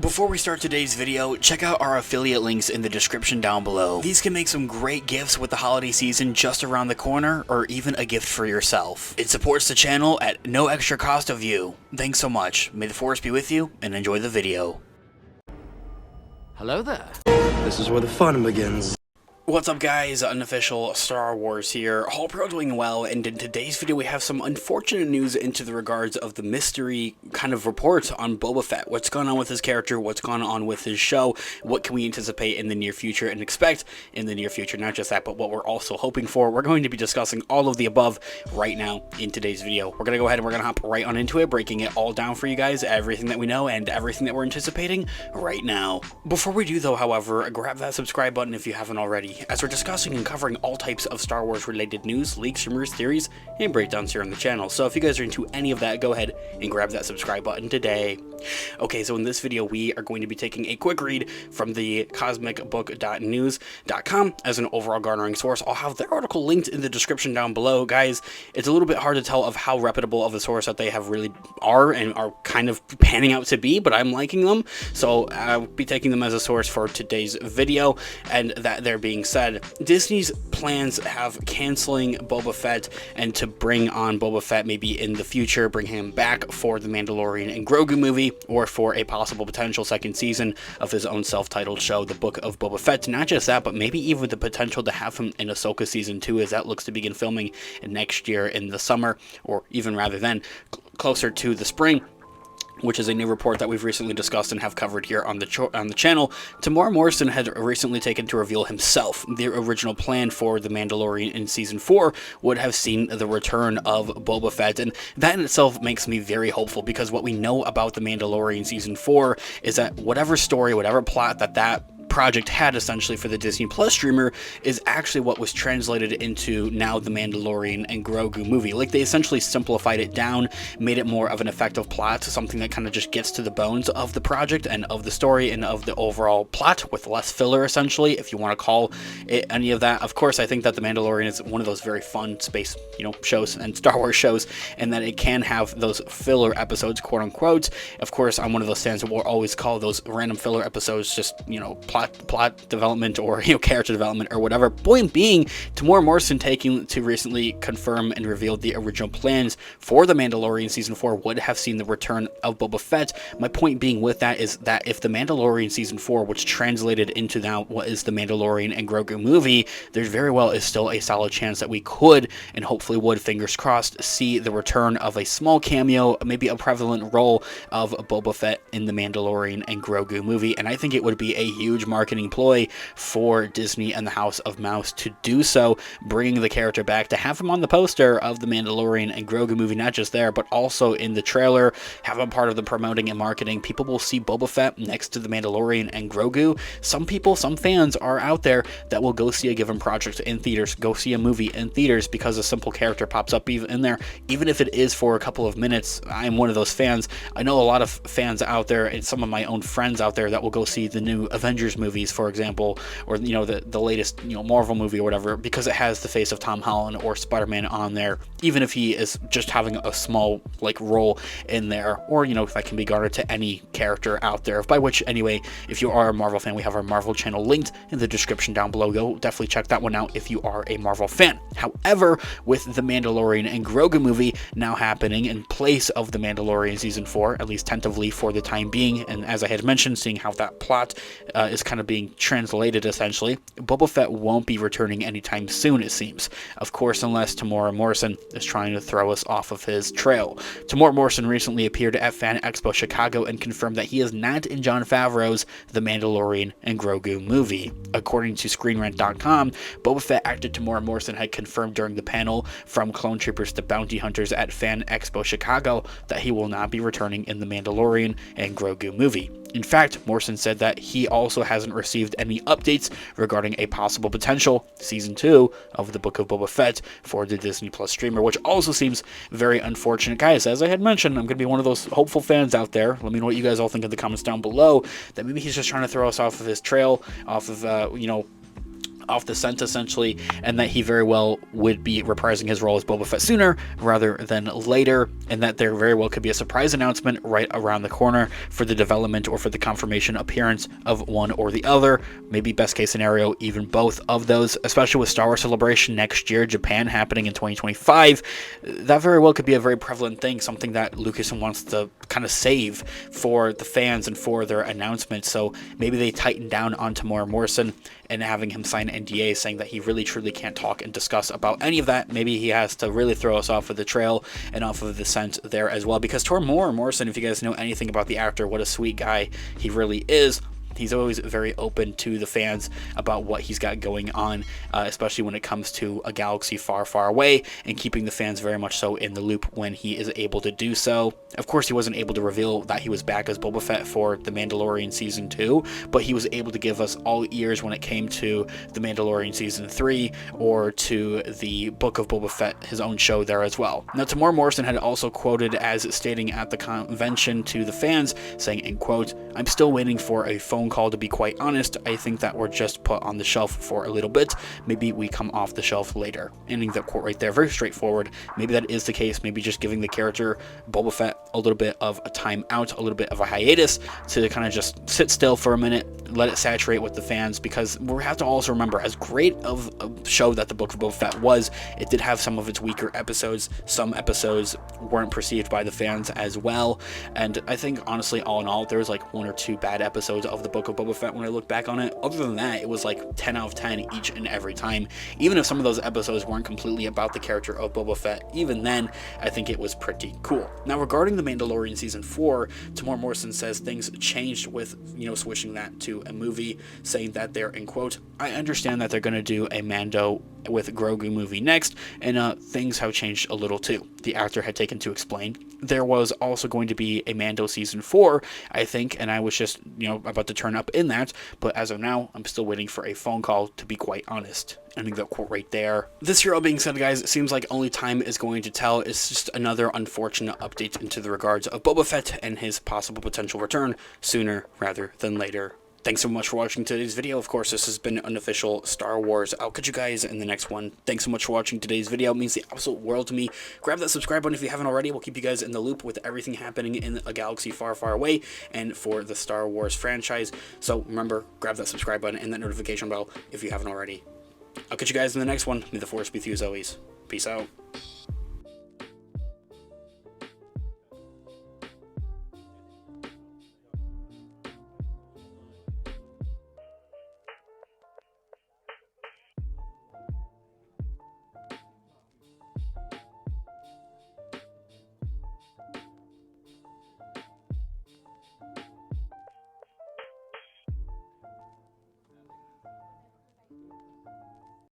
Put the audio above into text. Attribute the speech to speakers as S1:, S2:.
S1: Before we start today's video, check out our affiliate links in the description down below. These can make some great gifts with the holiday season just around the corner, or even a gift for yourself. It supports the channel at no extra cost of you. Thanks so much. May the force be with you, and enjoy the video.
S2: Hello there.
S3: This is where the fun begins.
S1: What's up guys, Unofficial Star Wars here, hope you're all doing well, and in today's video we have some unfortunate news into the regards of the mystery kind of report on Boba Fett. What's going on with his character, what's going on with his show, what can we anticipate in the near future and expect in the near future, not just that, but what we're also hoping for. We're going to be discussing all of the above right now in today's video. We're going to go ahead and we're going to hop right on into it, breaking it all down for you guys, everything that we know and everything that we're anticipating right now. Before we do though, however, grab that subscribe button if you haven't already, as we're discussing and covering all types of Star Wars related news, leaks, rumors, theories, and breakdowns here on the channel. So if you guys are into any of that, go ahead and grab that subscribe button today. Okay, so in this video we are going to be taking a quick read from the cosmicbook.news.com as an overall garnering source. I'll have their article linked in the description down below. Guys, it's a little bit hard to tell of how reputable of a source that they have really are and are kind of panning out to be, but I'm liking them, so I'll be taking them as a source for today's video. And that there being said, Disney's plans have canceling Boba Fett and to bring on Boba Fett maybe in the future, bring him back for the Mandalorian and Grogu movie, or for a possible potential second season of his own self-titled show, The Book of Boba Fett. Not just that, but maybe even the potential to have him in Ahsoka Season 2, as that looks to begin filming next year in the summer, or even rather than closer to the spring, which is a new report that we've recently discussed and have covered here on the channel. Tamora Morrison had recently taken to reveal himself the original plan for The Mandalorian in Season 4 would have seen the return of Boba Fett, and that in itself makes me very hopeful, because what we know about The Mandalorian Season 4 is that whatever story, whatever plot that project had essentially for the Disney Plus streamer is actually what was translated into now the Mandalorian and Grogu movie. Like, they essentially simplified it down, made it more of an effective plot, something that kind of just gets to the bones of the project and of the story and of the overall plot, with less filler essentially, if you want to call it any of that. Of course, I think that the Mandalorian is one of those very fun space, shows and Star Wars shows, and that it can have those filler episodes, quote unquote. Of course, I'm one of those fans that will always call those random filler episodes just, plot development or character development or whatever. Point being, Tamora Morrison taking to recently confirm and reveal the original plans for The Mandalorian Season 4 would have seen the return of Boba Fett. My point being with that is that if The Mandalorian Season 4, which translated into now what is The Mandalorian and Grogu movie, there very well is still a solid chance that we could, and hopefully would, fingers crossed, see the return of a small cameo, maybe a prevalent role of Boba Fett in The Mandalorian and Grogu movie. And I think it would be a huge marketing ploy for Disney and the House of Mouse to do so, bringing the character back, to have him on the poster of the Mandalorian and Grogu movie, not just there, but also in the trailer, have him part of the promoting and marketing. People will see Boba Fett next to the Mandalorian and Grogu. Some people, some fans are out there that will go see a given project in theaters, go see a movie in theaters because a simple character pops up even in there, even if it is for a couple of minutes. I'm one of those fans. I know a lot of fans out there and some of my own friends out there that will go see the new Avengers movies, for example, or the latest Marvel movie or whatever, because it has the face of Tom Holland or Spider-Man on there, even if he is just having a small role in there, or if that can be garnered to any character out there. By which, anyway, if you are a Marvel fan, we have our Marvel channel linked in the description down below. Go definitely check that one out if you are a Marvel fan. However, with the Mandalorian and Grogu movie now happening in place of the Mandalorian Season 4, at least tentatively for the time being, and as I had mentioned, seeing how that plot is kind of being translated essentially, Boba Fett won't be returning anytime soon, it seems. Of course, unless Tamora Morrison is trying to throw us off of his trail. Tamora Morrison recently appeared at Fan Expo Chicago and confirmed that he is not in Jon Favreau's The Mandalorian and Grogu movie. According to ScreenRant.com, Boba Fett actor Tamora Morrison had confirmed during the panel From Clone Troopers to Bounty Hunters at Fan Expo Chicago that he will not be returning in The Mandalorian and Grogu movie. In fact, Morrison said that he also hasn't received any updates regarding a possible potential Season 2 of The Book of Boba Fett for the Disney Plus streamer, which also seems very unfortunate. Guys, as I had mentioned, I'm going to be one of those hopeful fans out there. Let me know what you guys all think in the comments down below, that maybe he's just trying to throw us off of his trail, off of, off the scent essentially, and that he very well would be reprising his role as Boba Fett sooner rather than later, and that there very well could be a surprise announcement right around the corner for the development or for the confirmation appearance of one or the other. Maybe best case scenario, even both of those, especially with Star Wars Celebration next year, Japan happening in 2025. That very well could be a very prevalent thing, something that Lucas wants to kind of save for the fans and for their announcement. So maybe they tighten down on Temuera Morrison and having him sign NDA saying that he really truly can't talk and discuss about any of that. Maybe he has to really throw us off of the trail and off of the scent there as well, because Temuera Morrison, if you guys know anything about the actor, what a sweet guy he really is. He's always very open to the fans about what he's got going on, especially when it comes to a galaxy far, far away, and keeping the fans very much so in the loop when he is able to do so. Of course, he wasn't able to reveal that he was back as Boba Fett for The Mandalorian Season 2, but he was able to give us all ears when it came to The Mandalorian Season 3 or to the Book of Boba Fett, his own show there as well. Now, Temuera Morrison had also quoted as stating at the convention to the fans, saying, in quote, "I'm still waiting for a phone call, to be quite honest. I think that we're just put on the shelf for a little bit. Maybe we come off the shelf later." Ending that quote right there, very straightforward. Maybe that is the case. Maybe just giving the character Boba Fett a little bit of a time out, a little bit of a hiatus to kind of just sit still for a minute, let it saturate with the fans, because we have to also remember, as great of a show that the Book of Boba Fett was, it did have some of its weaker episodes. Some episodes weren't perceived by the fans as well, and I think honestly, all in all, there was like 1 or 2 bad episodes of the Book of Boba Fett when I look back on it. Other than that, it was like 10 out of 10 each and every time. Even if some of those episodes weren't completely about the character of Boba Fett, even then, I think it was pretty cool. Now, regarding The Mandalorian Season 4, Temuera Morrison says things changed with, switching that to a movie, saying that they're, in quote, "I understand that they're going to do a Mando with Grogu movie next, and things have changed a little too." The actor had taken to explain. There was also going to be a Mando Season 4, I think, and I was just, about to turn up in that, but as of now, I'm still waiting for a phone call, to be quite honest. Ending that quote right there. This here all being said, guys, it seems like only time is going to tell. It's just another unfortunate update into the regards of Boba Fett and his possible potential return sooner rather than later. Thanks so much for watching today's video. Of course, this has been Unofficial Star Wars. I'll catch you guys in the next one. Thanks so much for watching today's video. It means the absolute world to me. Grab that subscribe button if you haven't already. We'll keep you guys in the loop with everything happening in a galaxy far, far away and for the Star Wars franchise. So remember, grab that subscribe button and that notification bell if you haven't already. I'll catch you guys in the next one. May the Force be with you as always. Peace out.